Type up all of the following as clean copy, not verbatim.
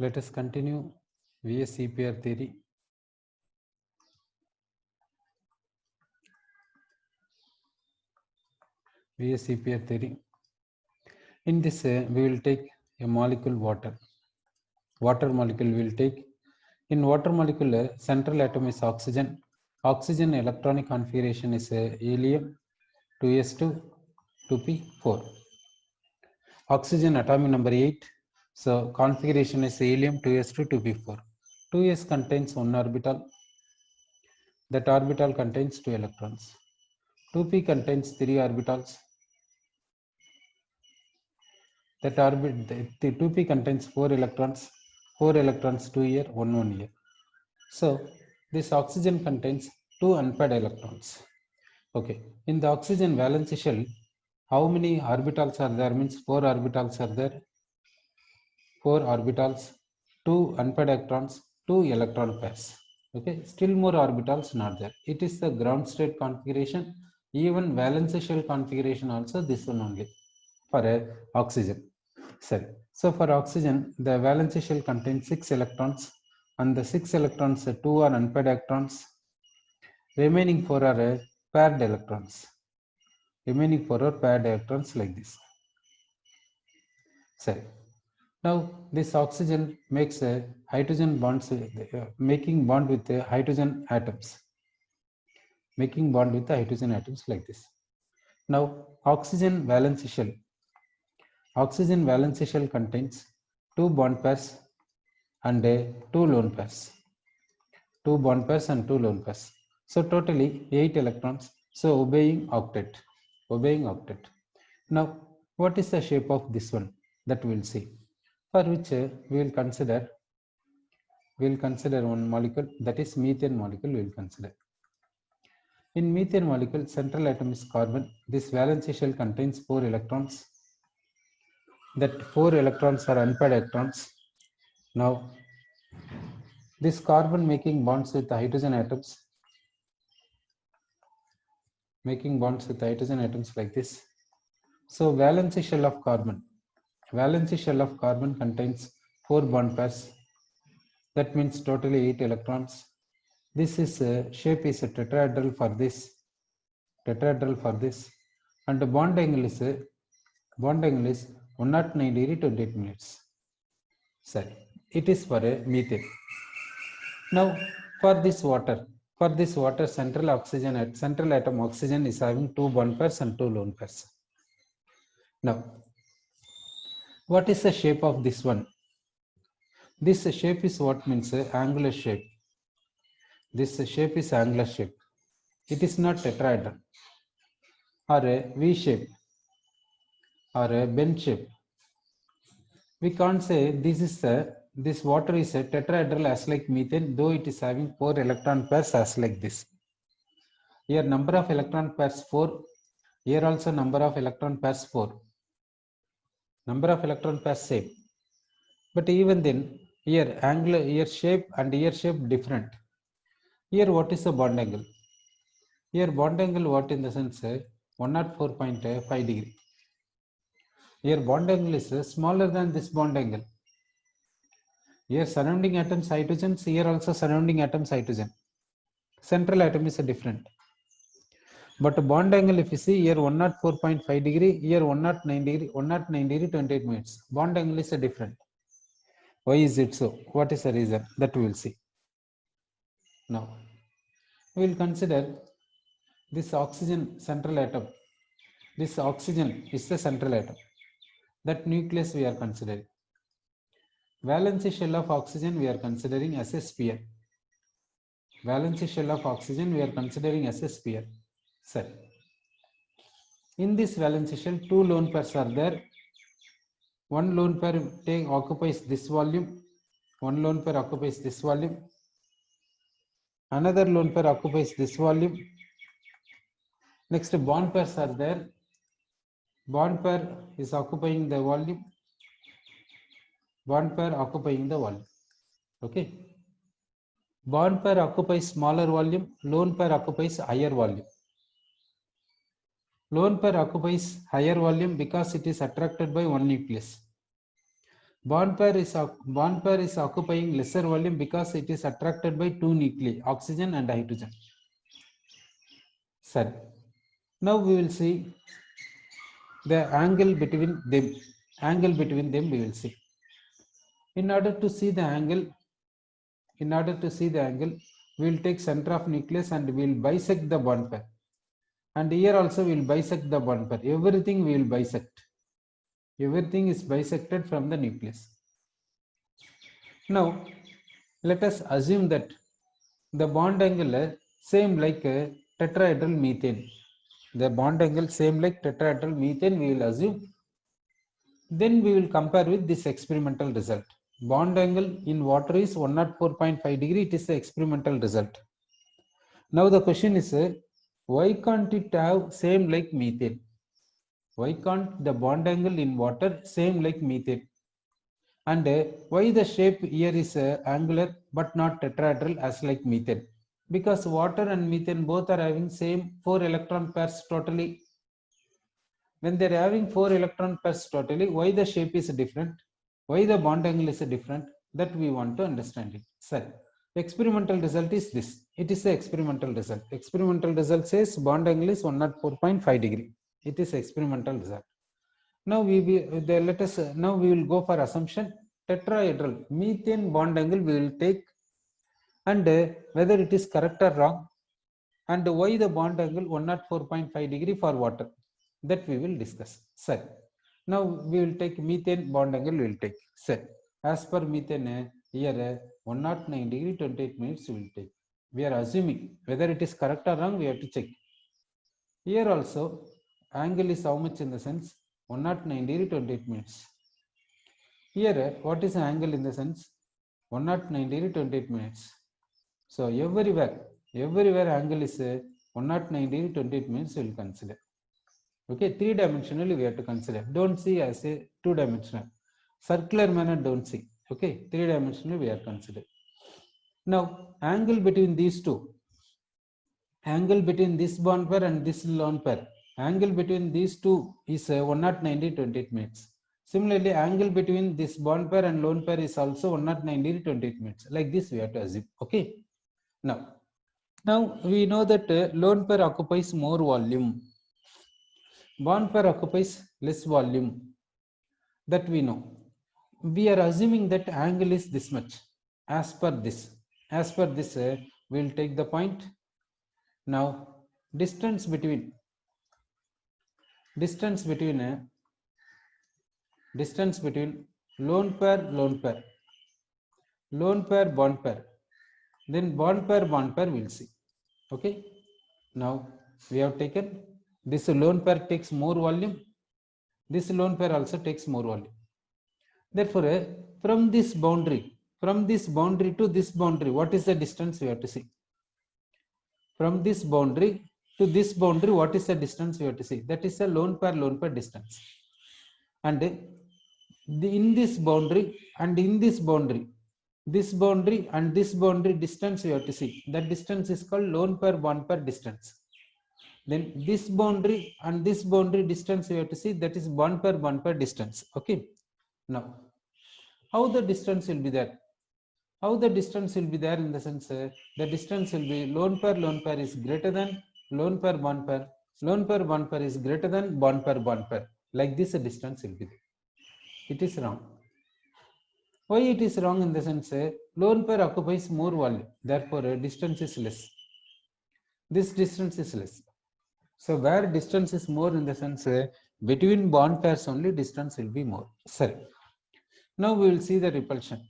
Let us continue VSEPR theory. VSEPR theory. In this, we will take a molecule water. Water molecule we will take. In water molecule, central atom is oxygen. Oxygen electronic configuration is helium 2s2 2p4. Oxygen atomic number 8. So configuration is helium 2s2 2p4. 2s contains one orbital. That orbital contains 2 electrons. 2p contains 3 orbitals. That the 2p contains 4 electrons. 4 electrons 2 here, 1 here. So this oxygen contains 2 unpaired electrons. Okay, in the oxygen valence shell, how many orbitals are there? Means 4 orbitals are there. 4 orbitals, 2 unpaired electrons, 2 electron pairs. Okay, still more orbitals not there. It is the ground state configuration. Even valence shell configuration also this one only for oxygen. Sorry. So for oxygen, the valence shell contains 6 electrons, and the 6 electrons, 2 are unpaired electrons. Remaining 4 are paired electrons. Remaining 4 are paired electrons like this. Sorry. Now this oxygen makes a hydrogen bonds, making bond with the hydrogen atoms. Making bond with the hydrogen atoms like this. Now oxygen valence shell. Oxygen valence shell contains 2 bond pairs and 2 lone pairs. 2 bond pairs and 2 lone pairs. So totally 8 electrons. So obeying octet. Obeying octet. Now what is the shape of this one? That we will see. For which we will consider one molecule, that is methane molecule we will consider. In methane molecule, central atom is carbon. This valence shell contains 4 electrons. That 4 electrons are unpaired electrons. Now this carbon making bonds with the hydrogen atoms. Making bonds with hydrogen atoms like this. So valence shell of carbon. Valence shell of carbon contains 4 bond pairs. That means totally 8 electrons. This is shape is a tetrahedral for this. Tetrahedral for this. And the bond angle is 109 degree 28 minutes. Sorry. It is for a methane. Now for this water, central atom oxygen is having 2 bond pairs and 2 lone pairs. Now, what is the shape of this one? This shape is what means angular shape. This shape is angular shape. It is not tetrahedral or a V shape or a bend shape. We can't say this water is a tetrahedral as like methane, though it is having 4 electron pairs as like this. Here number of electron pairs 4. Here also number of electron pairs 4. Number of electron pairs same. But even then, here angular, here shape and here shape different. Here what is the bond angle? Here bond angle what in the sense 104.5 degree. Here bond angle is smaller than this bond angle. Here surrounding atoms hydrogens, here also surrounding atoms hydrogen. Central atom is different. But bond angle if you see here 104.5 degree, here 109 degree 28 minutes. Bond angle is different. Why is it so? What is the reason? That we will see. Now we will consider this oxygen central atom. This oxygen is the central atom. That nucleus we are considering. Valence shell of oxygen we are considering as a sphere. Valence shell of oxygen we are considering as a sphere. Sorry. In this valence shell, 2 lone pairs are there. One lone pair occupies this volume. One lone pair occupies this volume. Another lone pair occupies this volume. Next, bond pairs are there. Bond pair is occupying the volume. Bond pair occupying the volume. Okay. Bond pair occupies smaller volume. Lone pair occupies higher volume. Lone pair occupies higher volume because it is attracted by one nucleus. bond pair is occupying lesser volume because it is attracted by two nuclei, oxygen and hydrogen. Sir, now we will see the angle between them. Angle between them we will see. In order to see the angle, we will take center of nucleus and we will bisect the bond pair. And here also we will bisect the bond pair. Everything we will bisect. Everything is bisected from the nucleus. Now, let us assume that the bond angle same like tetrahedral methane. The bond angle same like tetrahedral methane we will assume. Then we will compare with this experimental result. Bond angle in water is 104.5 degree. It is the experimental result. Now the question is, why can't it have same like methane? Why can't the bond angle in water same like methane? And why the shape here is angular but not tetrahedral as like methane? Because water and methane both are having same 4 electron pairs totally. When they are having 4 electron pairs totally, why the shape is different? Why the bond angle is different? That we want to understand it. Sir, experimental result is this. It is the experimental result. Experimental result says bond angle is 104.5 degree. It is experimental result. Now we will go for assumption tetrahedral methane bond angle we will take, and whether it is correct or wrong, and why the bond angle 104.5 degree for water, that we will discuss. Sir, now we will take methane bond angle we will take. Sir, as per methane here 109 degree 28 minutes we will take. We are assuming whether it is correct or wrong, we have to check. Here also angle is how much in the sense 109 degree 28 minutes. Here what is the angle in the sense 109 degree 28 minutes. So everywhere angle is 109 degree 28 minutes we will consider. Okay, 3-dimensionally we have to consider. Don't see as a 2-dimensional. Circular manner don't see. Okay, 3-dimensionally we are considered. Now angle between these two, angle between this bond pair and this lone pair, angle between these two is 109 degree 28 minutes. Similarly, angle between this bond pair and lone pair is also 109 degree 28 minutes. Like this we have to assume. Okay. Now we know that lone pair occupies more volume. Bond pair occupies less volume. That we know. We are assuming that angle is this much. As per this, we will take the point. Now distance between lone pair, bond pair, then bond pair we will see. Okay. Now we have taken this lone pair takes more volume. This lone pair also takes more volume. Therefore, from this boundary to this boundary, what is the distance we have to see? From this boundary to this boundary, what is the distance we have to see? That is the lone pair distance. And in this boundary and in this boundary, and this boundary distance we have to see. That distance is called lone pair bond pair distance. Then this boundary and this boundary distance we have to see, that is bond pair distance. Okay. Now, how the distance will be there? How the distance will be there in the sense the distance will be lone pair is greater than lone pair bond pair is greater than bond pair. Like this a distance will be there. It is wrong. Why it is wrong in the sense lone pair occupies more volume, therefore distance is less. This distance is less. So where distance is more in the sense between bond pairs only distance will be more. Sorry. Now we will see the repulsion.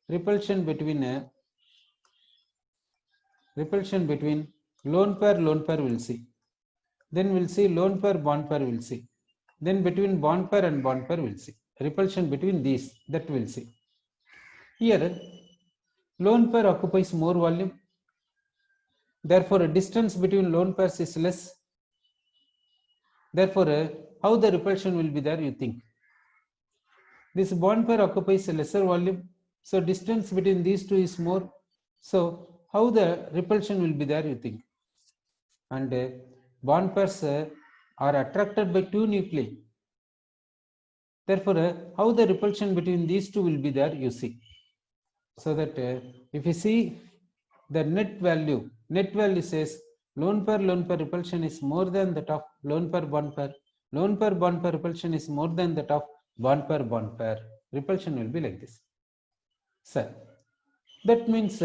Repulsion between lone pair we'll see. Then we'll see lone pair bond pair we'll see. Then between bond pair and bond pair we'll see. Repulsion between these, that we'll see. Here lone pair occupies more volume. Therefore a distance between lone pairs is less. Therefore how the repulsion will be there, you think? This bond pair occupies a lesser volume. So distance between these two is more. So how the repulsion will be there, you think? And bond pairs are attracted by two nuclei. Therefore, how the repulsion between these two will be there, you see. So that if you see the net value says lone pair repulsion is more than that of lone pair bond pair. Lone pair bond pair repulsion is more than that of bond pair. Repulsion will be like this. So that means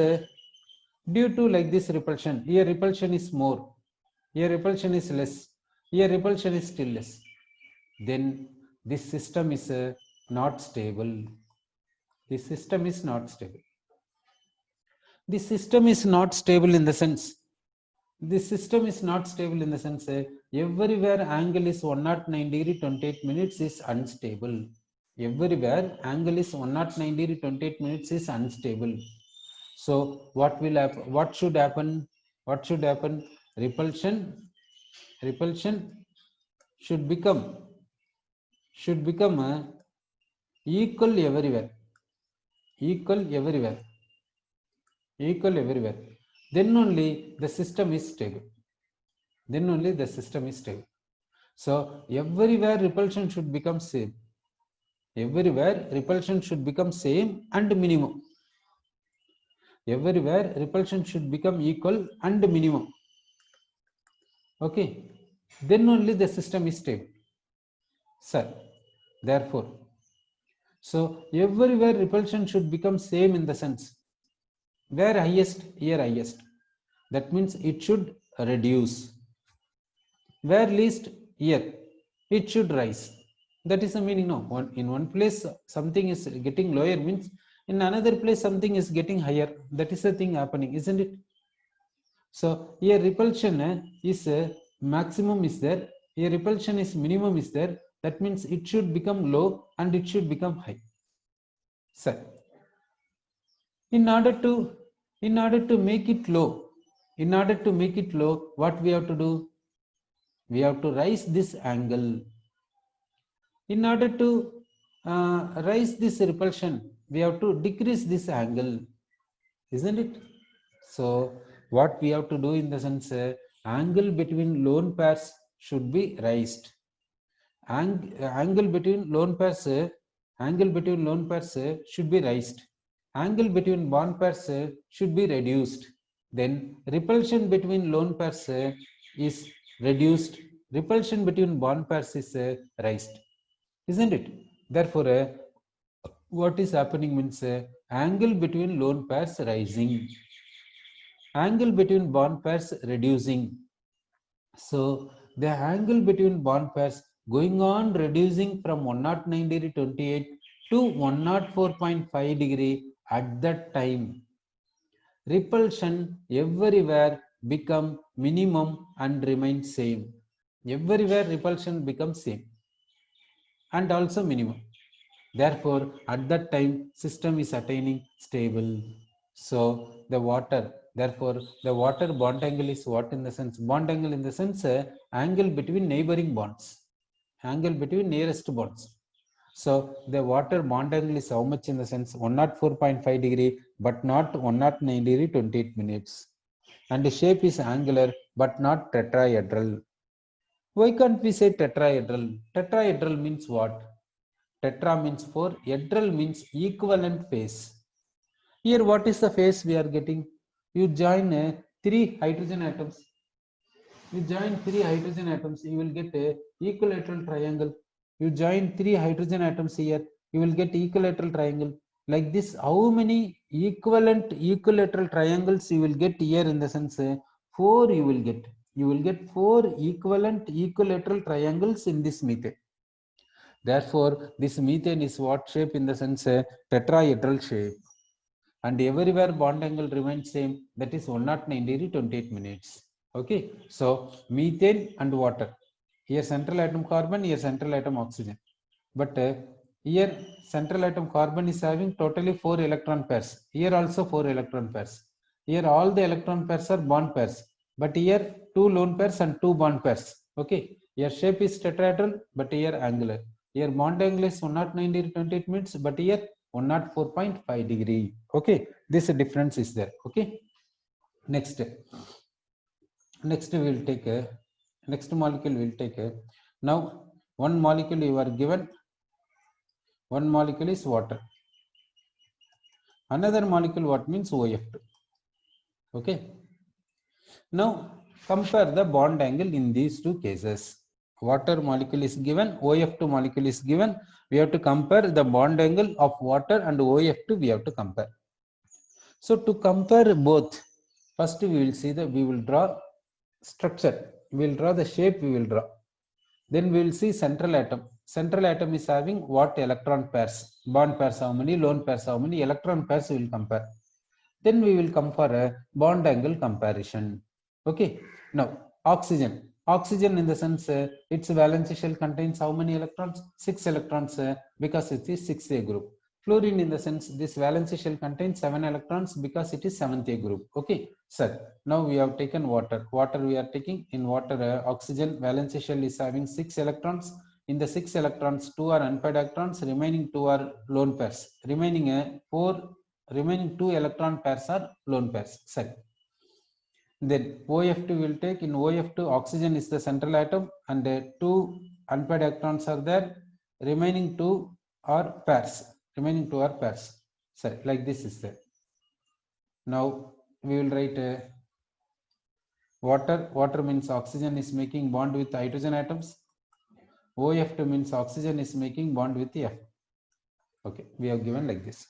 due to like this repulsion, here repulsion is more, here repulsion is less, here repulsion is still less, then this system is not stable. This system is not stable. This system is not stable in the sense, everywhere angle is 109 degree 28 minutes is unstable. Everywhere angle is 109 degree 28 minutes is unstable. So what will happen? What should happen? Repulsion should become equal everywhere. Then only the system is stable. So everywhere repulsion should become same. Everywhere repulsion should become same and minimum. Everywhere repulsion should become equal and minimum. Okay. Then only the system is stable. Sir, therefore, so everywhere repulsion should become same in the sense, where highest, here highest. That means it should reduce. Where least, here it should rise. That is the meaning. No, in one place something is getting lower means in another place something is getting higher. That is the thing happening, isn't it? So here repulsion is maximum is there. Here repulsion is minimum is there. That means it should become low and it should become high. So in order to make it low, what we have to do? We have to raise this angle. In order to raise this repulsion, we have to decrease this angle, isn't it? So what we have to do in the sense, angle between lone pairs should be raised. Angle between lone pairs should be raised. Angle between bond pairs should be reduced. Then repulsion between lone pairs is reduced. Repulsion between bond pairs is raised, isn't it? Therefore, what is happening means angle between lone pairs rising, angle between bond pairs reducing. So the angle between bond pairs going on reducing from 109 degree 28 to 104.5 degree. At that time, repulsion everywhere become minimum and remain same. Everywhere repulsion becomes same and also minimum. Therefore, at that time, system is attaining stable. So the water, therefore, the water bond angle is what in the sense? Bond angle in the sense angle between neighboring bonds, angle between nearest bonds. So the water bond angle is how much in the sense 104.5 degree, but not 109 degree 28 minutes. And the shape is angular, but not tetrahedral. Why can't we say tetrahedral? Tetrahedral means what? Tetra means 4, hedral means equivalent phase. Here, what is the phase we are getting? You join 3 hydrogen atoms. You join 3 hydrogen atoms, you will get a equilateral triangle. You join 3 hydrogen atoms here, you will get equilateral triangle. Like this, how many equivalent equilateral triangles you will get here in the sense 4 you will get. You will get 4 equivalent equilateral triangles in this methane. Therefore, this methane is what shape in the sense tetrahedral shape. And everywhere bond angle remains same, that is 109 degree 28 minutes. Okay, so methane and water. Here central atom carbon, here central atom oxygen. But here central atom carbon is having totally 4 electron pairs. Here also 4 electron pairs. Here all the electron pairs are bond pairs. But here 2 lone pairs and 2 bond pairs. Okay, here shape is tetrahedral, but here angular. Here bond angle is 109 degree 28 minutes, but here 104.5 degree. Okay, this difference is there. Okay, next we will take next molecule we will take now one molecule you are given. One molecule is water. Another molecule what means OF2. Okay. Now compare the bond angle in these two cases. Water molecule is given, OF2 molecule is given. We have to compare the bond angle of water and OF2. We have to compare. So to compare both, first we will see that we will draw structure. We will draw the shape. We will draw. Then we will see central atom. Central atom is having what electron pairs? Bond pairs how many? Lone pairs how many? Electron pairs we will compare. Then we will come for a bond angle comparison. Okay. Now oxygen. Oxygen in the sense its valence shell contains how many electrons? 6 electrons because it is 6A group. Fluorine in the sense this valence shell contains 7 electrons because it is 7th A group. Okay. Sir, now we have taken water. Water we are taking in water oxygen valence shell is having 6 electrons. In the 6 electrons, 2 are unpaired electrons, remaining 2 are lone pairs. Remaining 2 electron pairs are lone pairs. Sorry. Then OF2 will take, in OF2 oxygen is the central atom and 2 unpaired electrons are there. Remaining 2 are pairs. Sorry, like this is there. Now we will write water. Water means oxygen is making bond with hydrogen atoms. OF2 means oxygen is making bond with F. Okay, we have given like this.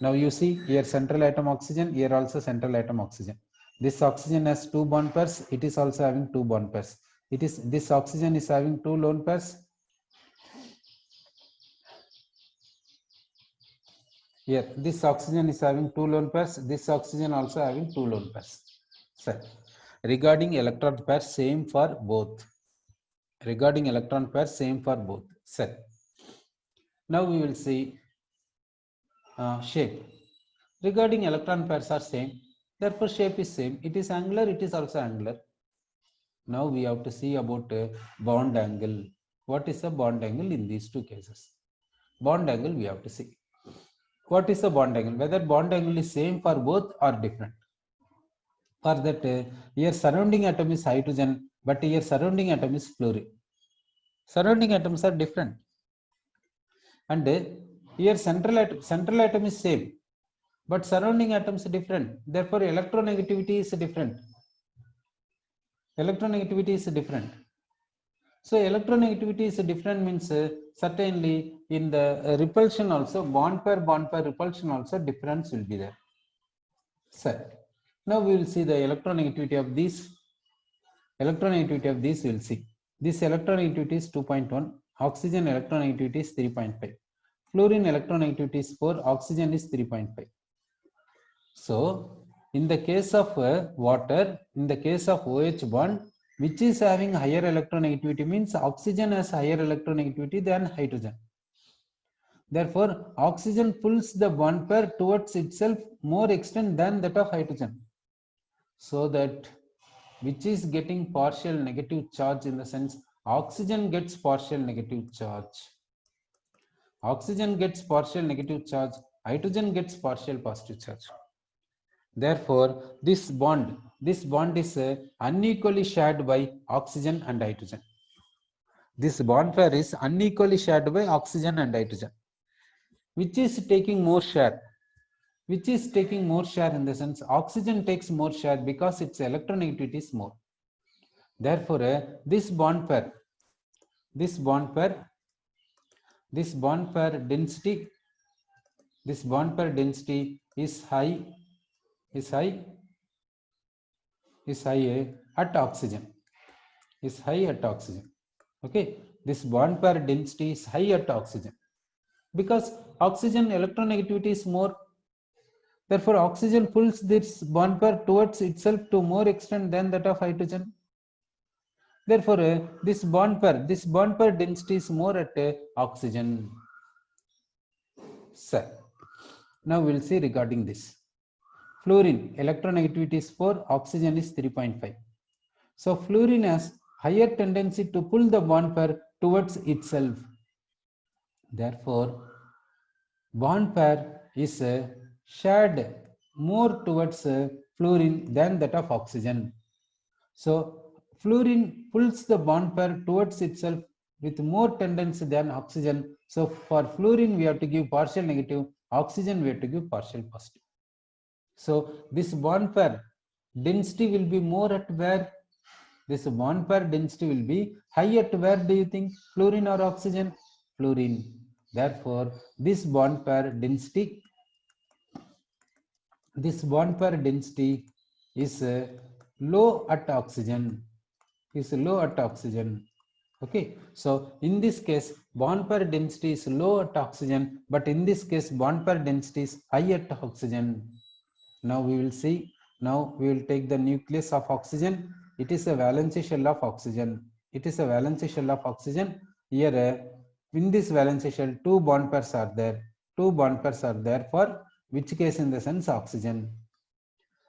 Now you see here central atom oxygen, here also central atom oxygen. This oxygen has 2 bond pairs. It is also having 2 bond pairs. This oxygen is having 2 lone pairs. Here this oxygen is having 2 lone pairs. This oxygen also having 2 lone pairs. So regarding electron pairs, same for both. So now we will see shape. Regarding electron pairs are same. Therefore, shape is same. It is angular. It is also angular. Now we have to see about bond angle. What is the bond angle in these two cases? Bond angle we have to see. What is the bond angle? Whether bond angle is same for both or different. For that, here surrounding atom is hydrogen, but here surrounding atom is fluorine. Surrounding atoms are different. And here central atom is same, but surrounding atoms are different. Therefore, electronegativity is different. So electronegativity is different means certainly in the repulsion also, bond pair repulsion also difference will be there. So now we will see the electronegativity of these. We will see. This electronegativity is 2.1. Oxygen electronegativity is 3.5. Fluorine electronegativity is 4. Oxygen is 3.5. So in the case of water, in the case of OH bond, which is having higher electronegativity means oxygen has higher electronegativity than hydrogen. Therefore, oxygen pulls the bond pair towards itself more extent than that of hydrogen. So that which is getting partial negative charge in the sense oxygen gets partial negative charge. Oxygen gets partial negative charge. Hydrogen gets partial positive charge. Therefore, this bond is unequally shared by oxygen and hydrogen. This bond pair is unequally shared by oxygen and hydrogen. Which is taking more share? In the sense oxygen takes more share because its electronegativity is more. Therefore, this bond pair density is high at oxygen. Okay, this bond pair density is high at oxygen because oxygen electronegativity is more. Therefore, oxygen pulls this bond pair towards itself to more extent than that of hydrogen. Therefore, this bond pair density is more at oxygen. Sir, now we will see regarding this. Fluorine electronegativity is 4, oxygen is 3.5. So fluorine has higher tendency to pull the bond pair towards itself. Therefore, bond pair is shared more towards fluorine than that of oxygen. So fluorine pulls the bond pair towards itself with more tendency than oxygen. So for fluorine, we have to give partial negative. Oxygen, we have to give partial positive. So this bond pair density will be more at where? This bond pair density will be high at where do you think? Fluorine or oxygen? Fluorine. Therefore, this bond pair density is low at oxygen. Okay, so in this case, bond pair density is low at oxygen, but in this case, bond pair density is high at oxygen. Now we will see. Now we will take the nucleus of oxygen. It is a valency shell of oxygen. Here, in this valency shell, two bond pairs are there. For which case in the sense oxygen.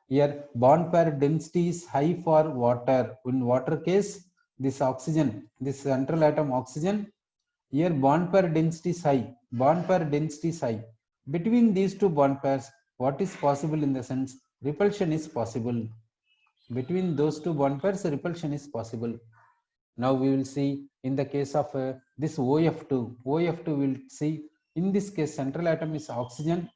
Here, bond pair density is high for water. In water case, this oxygen, this central atom oxygen, here bond pair density is high. Between these two bond pairs, what is possible in the sense? Repulsion is possible. Between those two bond pairs, repulsion is possible. Now we will see in the case of this OF2. OF2 will see in this case central atom is oxygen.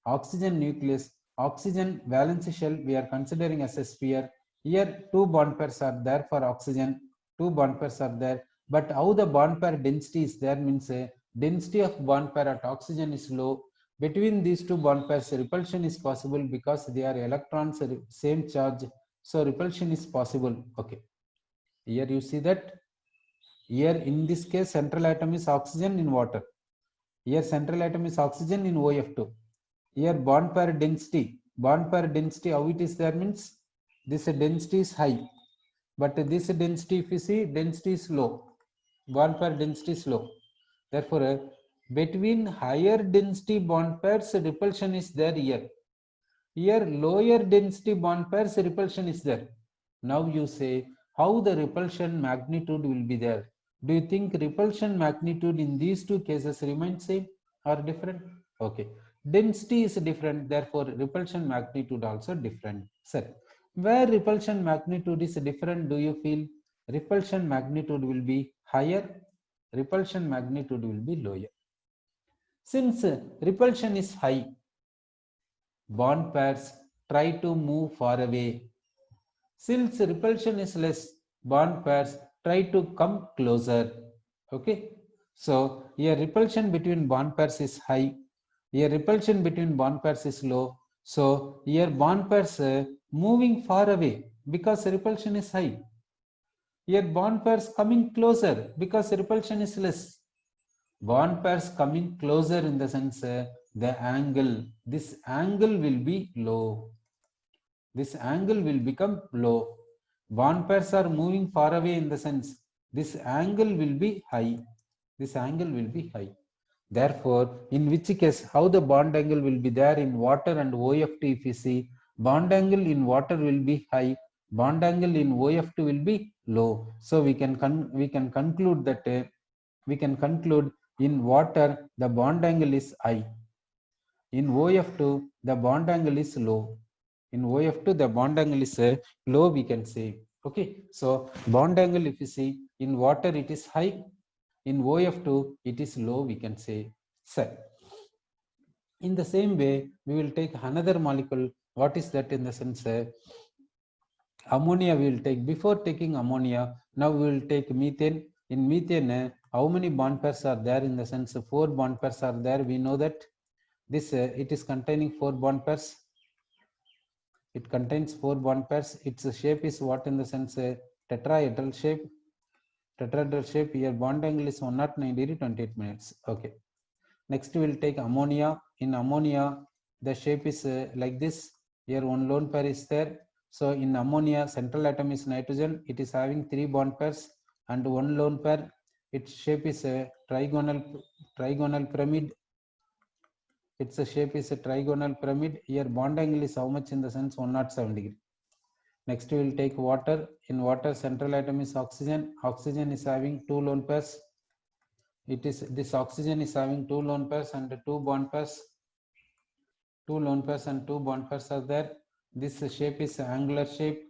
Oxygen nucleus. Oxygen valence shell we are considering as a sphere. Here two bond pairs are there for oxygen. But how the bond pair density is there means density of bond pair at oxygen is low. Between these two bond pairs, repulsion is possible because they are electrons same charge. So repulsion is possible. Okay. Here you see that here in this case central atom is oxygen in water. Here central atom is oxygen in OF2. Here bond pair density how it is there means this density is high, but this density if you see density is low. Bond pair density is low. Therefore, between higher density bond pairs repulsion is there here. Here lower density bond pairs repulsion is there. Now you say how the repulsion magnitude will be there. Do you think repulsion magnitude in these two cases remains same or different? Okay. Density is different, therefore repulsion magnitude also different. Sir, where repulsion magnitude is different, do you feel? Repulsion magnitude will be higher, repulsion magnitude will be lower. Since repulsion is high, bond pairs try to move far away. Since repulsion is less, bond pairs try to come closer. Okay. So here repulsion between bond pairs is high. Here repulsion between bond pairs is low. So here bond pairs moving far away because repulsion is high. Here bond pairs coming closer because repulsion is less. Bond pairs coming closer in the sense the angle, this angle will be low. This angle will become low. Bond pairs are moving far away in the sense this angle will be high. Therefore, in which case how the bond angle will be there in water and OF2 if you see, bond angle in water will be high, bond angle in OF2 will be low. So we can conclude that in water the bond angle is high. In OF2 the bond angle is low. The bond angle is low, we can say. Okay, so bond angle if you see in water it is high, in OF2 it is low, we can say. Sir, in the same way we will take another molecule. What is that in the sense ammonia we will take. Before taking ammonia, now we will take methane. In methane, how many bond pairs are there in the sense 4 bond pairs are there. We know that this it is containing 4 bond pairs. It contains 4 bond pairs. Its shape is what in the sense tetrahedral shape. Here bond angle is 109 degree 28 minutes. Okay. Next we will take ammonia. In ammonia the shape is like this. Here one lone pair is there. So in ammonia central atom is nitrogen. It is having 3 bond pairs and one lone pair. Its shape is a trigonal pyramid. Its shape is a trigonal pyramid. Here bond angle is how much in the sense 107 degree. Next we will take water. In water central atom is oxygen. Oxygen is having 2 lone pairs. This oxygen is having 2 lone pairs and 2 bond pairs. 2 lone pairs and 2 bond pairs are there. This shape is angular shape.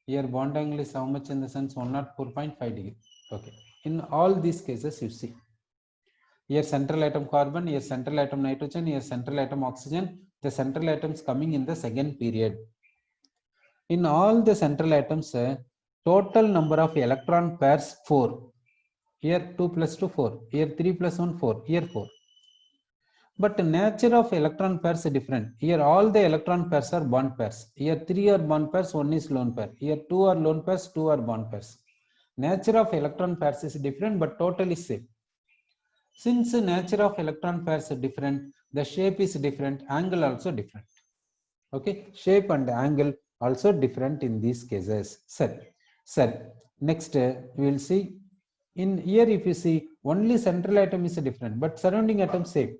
Here bond angle is how much in the sense 104.5 degree. Okay. In all these cases you see Here central atom carbon, here central atom nitrogen, here central atom oxygen. The central atoms coming in the second period. In all the central atoms, total number of electron pairs 4. Here 2 plus 2 4. Here 3 plus 1 4. Here 4. But the nature of electron pairs is different. Here all the electron pairs are bond pairs. Here 3 are bond pairs, 1 is lone pair. Here 2 are lone pairs, 2 are bond pairs. Nature of electron pairs is different, but total is same. Since the nature of electron pairs is different, the shape is different, angle also different. Okay, shape and angle also different in these cases. Sir. Next, we will see in here. If you see, only central atom is different, but surrounding atom same.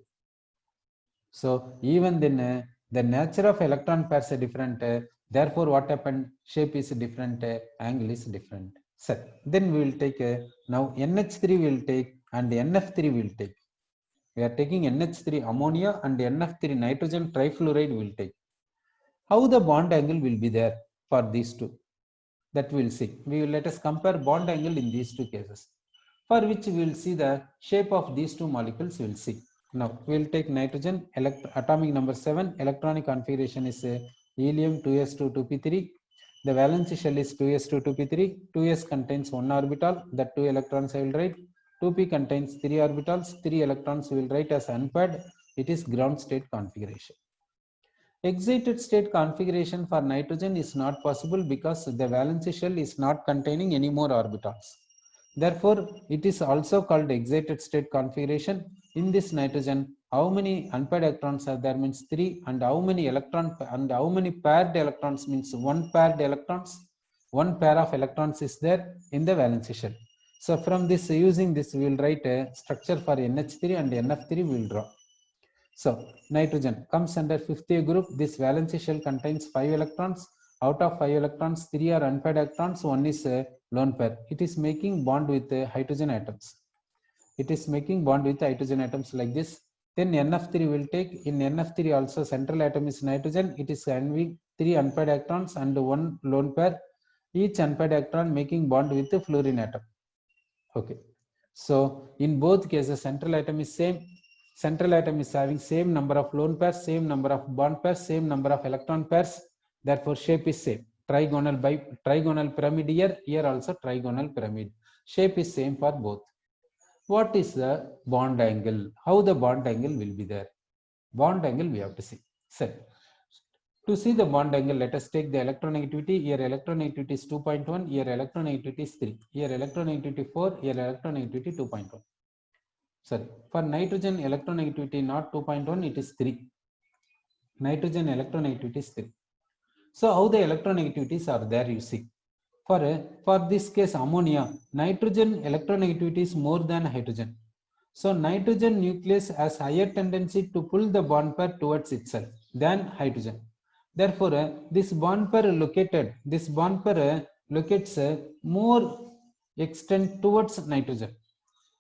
So even then, the nature of electron pairs are different. Therefore, what happened? Shape is different, angle is different. So then we will take now NH3 we will take and NF3 we will take. We are taking NH3 ammonia and NF3 nitrogen trifluoride we will take. How the bond angle will be there for these two? That we will see. We will let us compare bond angle in these two cases, for which we will see the shape of these two molecules. We will see. Now we will take nitrogen, atomic number 7, electronic configuration is helium 2s2 2p3. The valence shell is 2s2 2p3. 2s contains 1 orbital, that 2 electrons I will write. 2p contains 3 orbitals, 3 electrons we will write as unpaired. It is ground state configuration. Excited state configuration for nitrogen is not possible because the valence shell is not containing any more orbitals. Therefore, it is also called excited state configuration. In this nitrogen, how many unpaired electrons are there means 3, and how many paired electrons means 1 paired electrons. 1 pair of electrons is there in the valence shell. So from this, using this, we will write a structure for NH3 and NF3 we will draw. So nitrogen comes under 5th group. This valence shell contains 5 electrons. Out of 5 electrons, 3 are unpaired electrons, 1 is a lone pair. It is making bond with hydrogen atoms. It is making bond with hydrogen atoms like this. Then NF3 will take. In NF3 also central atom is nitrogen. It is having 3 unpaired electrons and 1 lone pair. Each unpaired electron making bond with the fluorine atom. Okay. So in both cases, central atom is same. Central atom is having same number of lone pairs, same number of bond pairs, same number of electron pairs. Therefore, shape is same. Trigonal pyramid here. Here also trigonal pyramid. Shape is same for both. What is the bond angle? How the bond angle will be there? Bond angle we have to see. So, to see the bond angle, let us take the electronegativity. Here electronegativity is 2.1. Here electronegativity is 3. Here electronegativity 4. Here electronegativity 2.1. Sorry, for nitrogen electronegativity not 2.1, it is 3. Nitrogen electronegativity is 3. So how the electronegativities are there, you see. For this case ammonia, nitrogen electronegativity is more than hydrogen. So nitrogen nucleus has higher tendency to pull the bond pair towards itself than hydrogen. Therefore, this bond pair locates more extent towards nitrogen.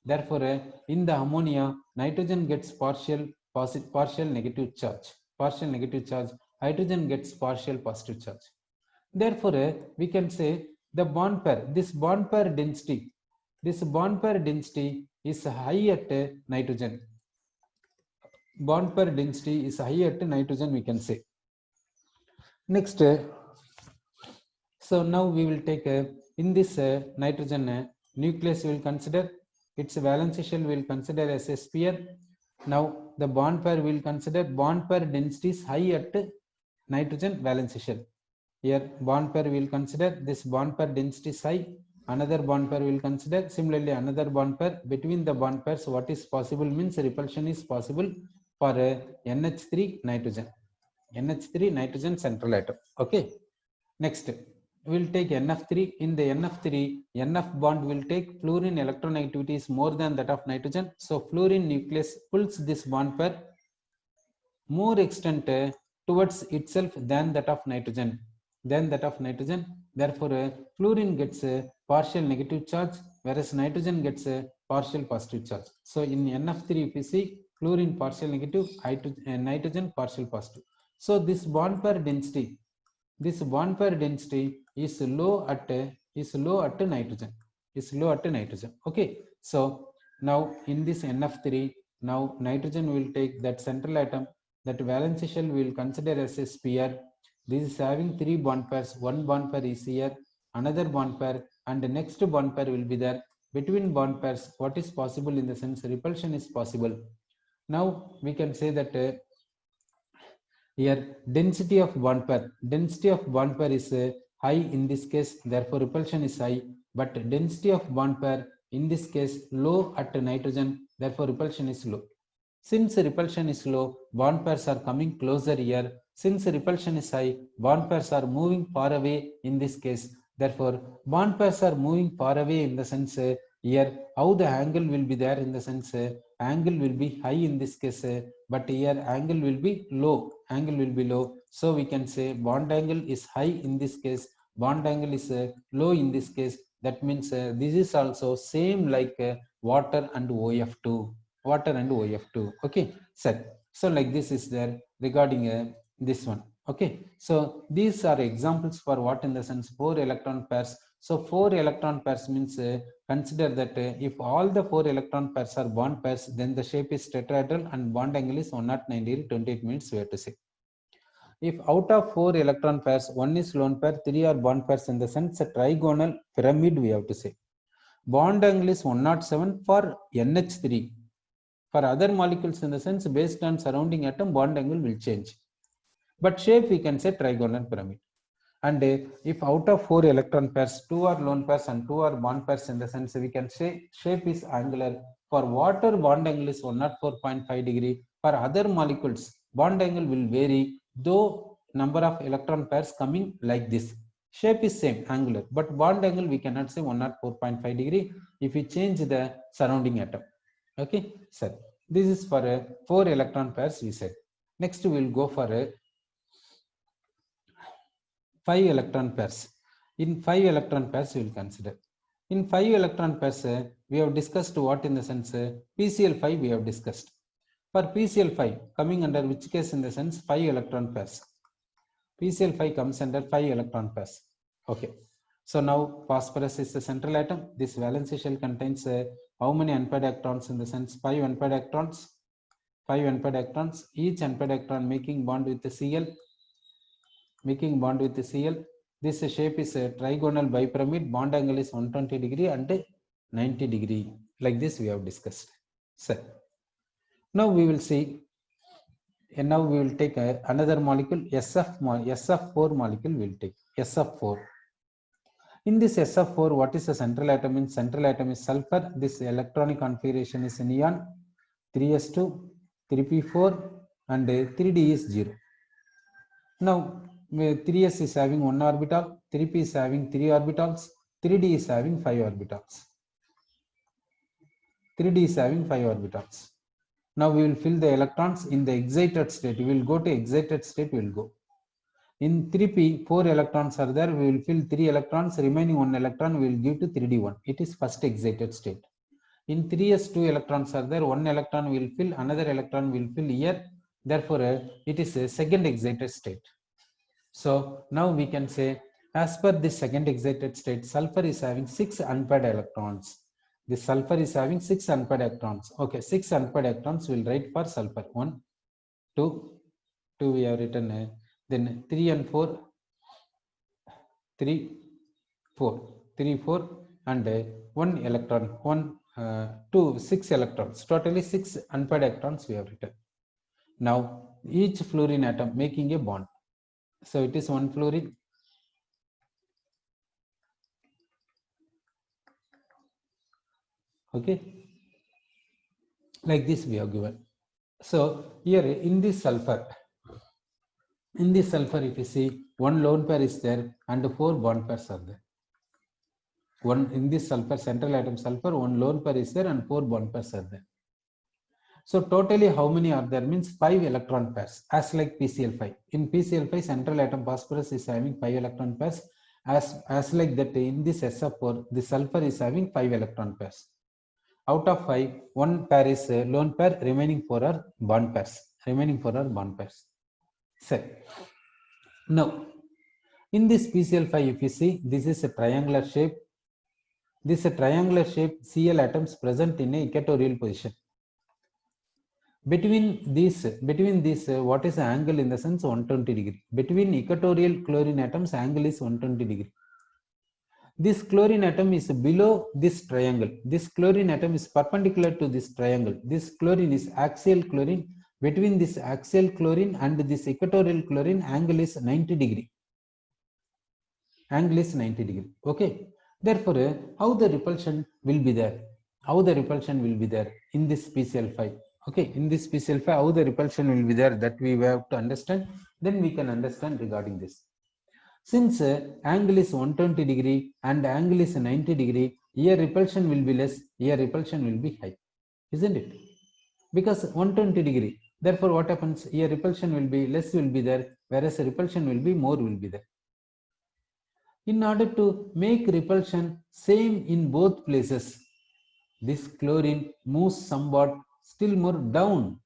Therefore, in the ammonia, nitrogen gets partial negative charge. Hydrogen gets partial positive charge. Therefore, we can say the bond pair, this bond pair density is high at nitrogen. Bond pair density is high at nitrogen, we can say. Next, so now we will take in this nitrogen nucleus, we will consider its valence shell we will consider as a sphere. Now the bond pair we will consider bond pair density is high at nitrogen valence shell. Here bond pair we will consider this bond pair density is high. Another bond pair we will consider. Similarly, another bond pair. Between the bond pairs, what is possible means repulsion is possible for NH3 nitrogen. NH3 nitrogen central atom. Okay. Next, we will take NF3. In the NF3, NF bond will take fluorine electronegativity is more than that of nitrogen. So fluorine nucleus pulls this bond pair more extent towards itself than that of nitrogen. Therefore, fluorine gets a partial negative charge, whereas nitrogen gets a partial positive charge. So in NF3, if you see, fluorine partial negative, nitrogen partial positive. So this bond pair density is low at nitrogen. Okay. So now in this NF3, Now nitrogen will take that central atom, that valence shell we will consider as a sphere. This is having 3 bond pairs. One bond pair is here, another bond pair, and the next bond pair will be there. Between bond pairs, what is possible in the sense repulsion is possible. Now we can say that here density of bond pair is high in this case, therefore repulsion is high, but density of bond pair in this case low at nitrogen, therefore repulsion is low. Since repulsion is low, bond pairs are coming closer here. Since repulsion is high, bond pairs are moving far away in this case. Therefore, bond pairs are moving far away in the sense here how the angle will be there in the sense angle will be high in this case, but here angle will be low. Angle will be low. So we can say bond angle is high in this case. Bond angle is low in this case. That means this is also same like water and OF2. Water and OF2. Okay, set. So like this is there regarding this one. Okay, so these are examples for what in the sense 4 electron pairs. So 4 electron pairs means consider that if all the 4 electron pairs are bond pairs, then the shape is tetrahedral and bond angle is 109 degree 28 minutes we have to say. If out of 4 electron pairs, 1 is lone pair, 3 are bond pairs in the sense a trigonal pyramid we have to say. Bond angle is 107 for NH3. For other molecules in the sense based on surrounding atom, bond angle will change. But shape we can say trigonal pyramid. And if out of 4 electron pairs, 2 are lone pairs and 2 are bond pairs in the sense we can say shape is angular. For water, bond angle is 104.5 degree. For other molecules, bond angle will vary, though number of electron pairs coming like this. Shape is same, angular, but bond angle we cannot say 104.5 degree if we change the surrounding atom. Okay, sir. This is for 4 electron pairs we said. Next we will go for 5 electron pairs. In 5 electron pairs we will consider. In 5 electron pairs we have discussed what in the sense PCl5 we have discussed. For PCl5 coming under which case in the sense 5 electron pairs. PCl5 comes under 5 electron pairs. Okay. So now phosphorus is the central atom. This valence shell contains how many unpaired electrons in the sense 5 unpaired electrons. 5 unpaired electrons. Each unpaired electron making bond with the Cl. Making bond with the Cl. This shape is a trigonal bipyramid. Bond angle is 120 degree and 90 degree. Like this we have discussed. So now we will see. And now we will take another molecule SF4 molecule we will take SF4. In this SF4, what is the central atom? In central atom is sulfur. This electronic configuration is neon, 3s2, 3p4 and 3d is 0. Now 3s is having 1 orbital, 3p is having 3 orbitals, 3d is having 5 orbitals. 3d is having 5 orbitals. Now we will fill the electrons in the excited state. We will go to excited state, we will go. In 3p, 4 electrons are there. We will fill 3 electrons. Remaining 1 electron we will give to 3d1. It is first excited state. In 3s, 2 electrons are there. 1 electron we will fill. Another electron we will fill here. Therefore, it is a second excited state. So now we can say, as per this second excited state, sulfur is having 6 unpaired electrons. This sulfur is having 6 unpaired electrons. Okay, 6 unpaired electrons we will write for sulfur. 1, 2 we have written. Then 3 and 4, 3, 4, 3, 4 and 1 electron, 6 electrons, totally 6 unpaired electrons we have written. Now each fluorine atom making a bond. So it is 1 fluorine. Okay, like this we have given. So here in this sulfur, if you see 1 lone pair is there and 4 bond pairs are there. In this sulfur, central atom sulfur, 1 lone pair is there and 4 bond pairs are there. So totally how many are there means 5 electron pairs, as like PCl5. In PCl5 central atom phosphorus is having 5 electron pairs, as like that in this SF4 the sulfur is having 5 electron pairs. Out of 5, 1 pair is a lone pair, remaining 4 are bond pairs. So now in this PCl5 if you see, this is a triangular shape. This is a triangular shape, Cl atoms present in a equatorial position. Between these, what is the angle in the sense 120 degree? Between equatorial chlorine atoms, angle is 120 degree. This chlorine atom is below this triangle. This chlorine atom is perpendicular to this triangle. This chlorine is axial chlorine. Between this axial chlorine and this equatorial chlorine, angle is 90 degree. Angle is 90 degree. Okay. Therefore, how the repulsion will be there? How the repulsion will be there in this PCl5? Okay, in this PCl5, how the repulsion will be there, that we have to understand. Then we can understand regarding this. Since angle is 120 degree and angle is 90 degree, here repulsion will be less, here repulsion will be high, isn't it? Because 120 degree, therefore what happens? Here repulsion will be less, will be there, whereas repulsion will be more, will be there. In order to make repulsion same in both places, this chlorine moves somewhat still more down.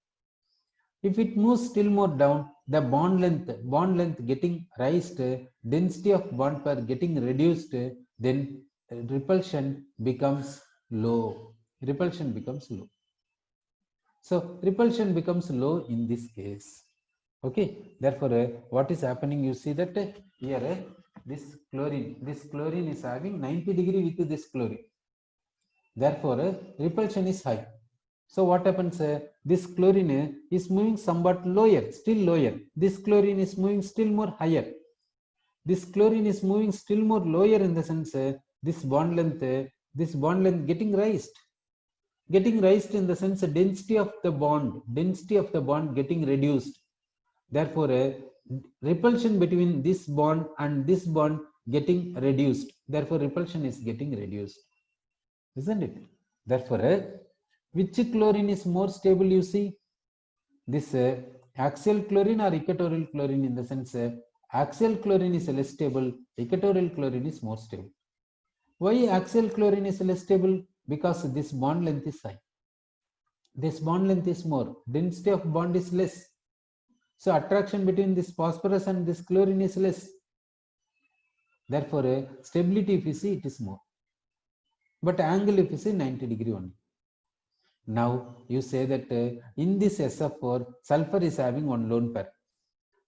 If it moves still more down, the bond length getting raised, density of bond pair getting reduced, then repulsion becomes low. Repulsion becomes low. So repulsion becomes low in this case. Okay. Therefore, what is happening? You see that here this chlorine is having 90 degree with this chlorine. Therefore, repulsion is high. So what happens? This chlorine is moving somewhat lower, still lower. This chlorine is moving still more higher. This chlorine is moving still more lower in the sense this bond length getting raised. Getting raised in the sense density of the bond getting reduced. Therefore, repulsion between this bond and this bond getting reduced. Therefore, repulsion is getting reduced. Isn't it? Therefore, which chlorine is more stable? You see, this axial chlorine or equatorial chlorine, in the sense axial chlorine is less stable, equatorial chlorine is more stable. Why axial chlorine is less stable? Because this bond length is high. This bond length is more, density of bond is less. So attraction between this phosphorus and this chlorine is less. Therefore, stability, if you see, it is more. But angle, if you see, 90 degree only. Now you say that in this SF4, sulfur is having one lone pair.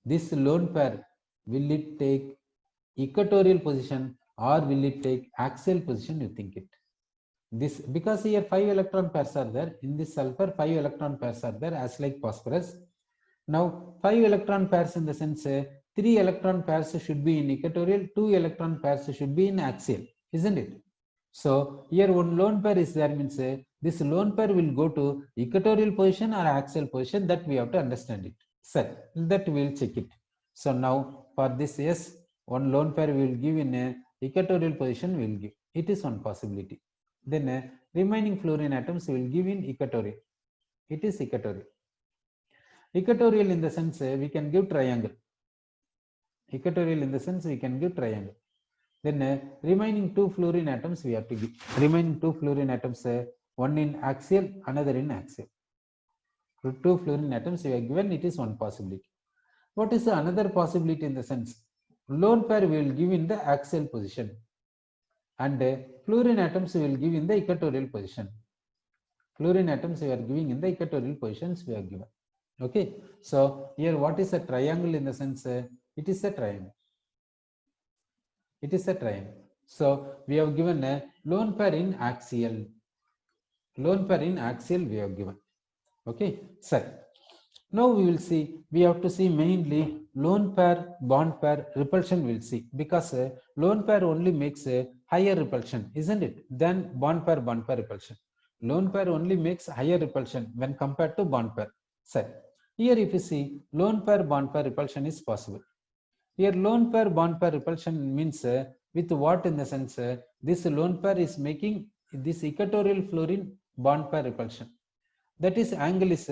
This lone pair, will it take equatorial position or will it take axial position? You think it. This, because here 5 electron pairs are there. In this sulfur, 5 electron pairs are there, as like phosphorus. Now 5 electron pairs in the sense 3 electron pairs should be in equatorial, 2 electron pairs should be in axial, isn't it? So here one lone pair is there, means this lone pair will go to equatorial position or axial position, that we have to understand it. So that we will check it. So now for this, yes, one lone pair we will give in a equatorial position, we will give. It is one possibility. Then remaining fluorine atoms we will give in equatorial. It is equatorial. Equatorial in the sense we can give triangle. Equatorial in the sense we can give triangle. Then remaining 2 fluorine atoms we have to give. Remaining 2 fluorine atoms, one in axial, another in axial. 2 fluorine atoms we have given, it is one possibility. What is the another possibility in the sense? Lone pair we will give in the axial position and fluorine atoms we will give in the equatorial position. Fluorine atoms we are giving in the equatorial positions we are given. Okay. So here what is a triangle in the sense? It is a triangle. It is a triangle. So we have given a lone pair in axial. Lone pair in axial we have given. Okay. So now we will see, we have to see mainly lone pair, bond pair, repulsion we will see, because lone pair only makes a higher repulsion, isn't it, than bond pair repulsion. Lone pair only makes higher repulsion when compared to bond pair. So here if you see, lone pair, bond pair repulsion is possible. Here lone pair, bond pair repulsion means with what in the sense, this lone pair is making this equatorial fluorine bond pair repulsion. That is, angle is